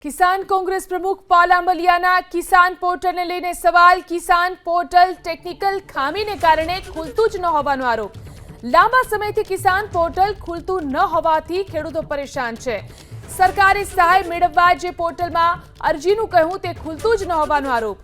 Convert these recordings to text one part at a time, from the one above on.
किसान कांग्रेस प्रमुख पाल आंबलियाना किसान पोर्टल ने लईने सवाल। किसान पोर्टल टेक्निकल खामी ने कारणे खुलतुं ज न होવાનો आरोप। लांबा समयथी किसान पोर्टल खुलतुं न होवाथी खेडूतो परेशान छे। सरकारे सहाय मेळववा जे पोर्ટલમાં અરજીનું કહ્યું તે ખુલતું જ ન હોવાનો આરોપ।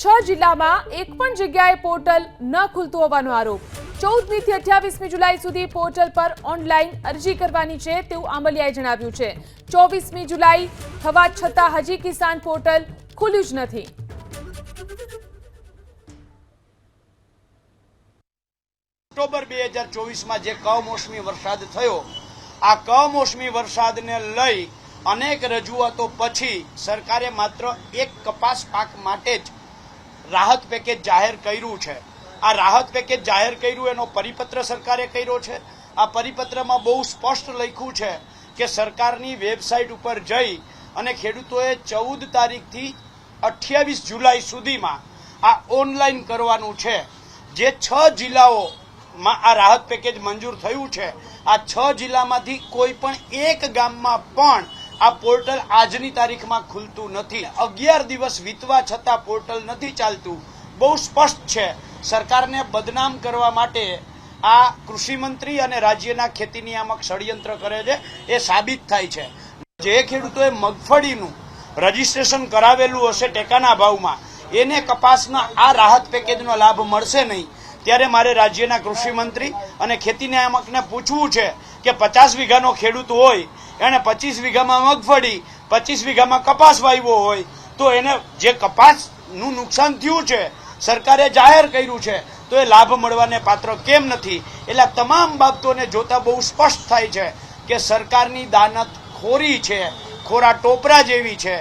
6 જિલ્લામાં એક પણ જગ્યાએ પોર્ટલ ન ખુલતું હોવાનો આરોપ। 14મી થી 28મી જુલાઈ સુધી પોર્ટલ પર ઓનલાઈન અરજી કરવાની છે તેવું આંબલિયાએ જણાવ્યું છે। 24મી જુલાઈ થવા છતાં હજી કિસાન પોર્ટલ ખુલ્યું જ નથી। ઓક્ટોબર 2024 માં જે કમોસમી વરસાદ થયો, આ કમોસમી વરસાદને લઈ અનેક રજૂઆતો પછી સરકારે માત્ર એક કપાસ પાક માટે જ રાહત પેકેજ જાહેર કર્યું છે। આ રાહત પેકેજ જાહેર કર્યું એનો પરિપત્ર સરકારે કર્યો છે। આ પરિપત્રમાં બહુ સ્પષ્ટ લખ્યું છે કે સરકારની વેબસાઇટ ઉપર જઈ અને ખેડૂતોએ 14 તારીખથી 28 જુલાઈ સુધીમાં આ ઓનલાઈન કરવાનું છે। જે 6 જિલ્લાઓમાં આ રાહત પેકેજ મંજૂર થયું છે, આ 6 જિલ્લામાંથી કોઈ પણ એક ગામમાં પણ આ પોર્ટલ આજની તારીખમાં ખુલતું નથી। 11 દિવસ વીતવા છતાં પોર્ટલ નથી ચાલતું। બહુ સ્પષ્ટ છે, સરકારને બદનામ કરવા માટે આ કૃષિ મંત્રી અને રાજ્યના ખેતી નિયામક ષડયંત્ર કરે છે, એ સાબિત થાય છે। જે ખેડૂતોએ મગફળીનું રજીસ્ટ્રેશન કરાવેલું હશે ટેકાના ભાવમાં, એને કપાસના આ રાહત પેકેજનો લાભ મળશે નહીં। ત્યારે મારે રાજ્યના કૃષિ મંત્રી અને ખેતી નિયામકને પૂછવું છે કે 50 વીઘાનો ખેડૂત હોય, એને 25 વીઘામાં મગફળી 25 વીઘામાં કપાસ વાવ્યો હોય, તો એને જે કપાસનું નુકસાન થયું છે સરકારે જાહેર કર્યું છે, તો એ લાભ મળવાને પાત્ર કેમ નથી? એટલે તમામ બાબતોને જોતા બહુ સ્પષ્ટ થાય છે કે સરકારની દાનત ખોરી છે, ખોરા ટોપરા જેવી છે।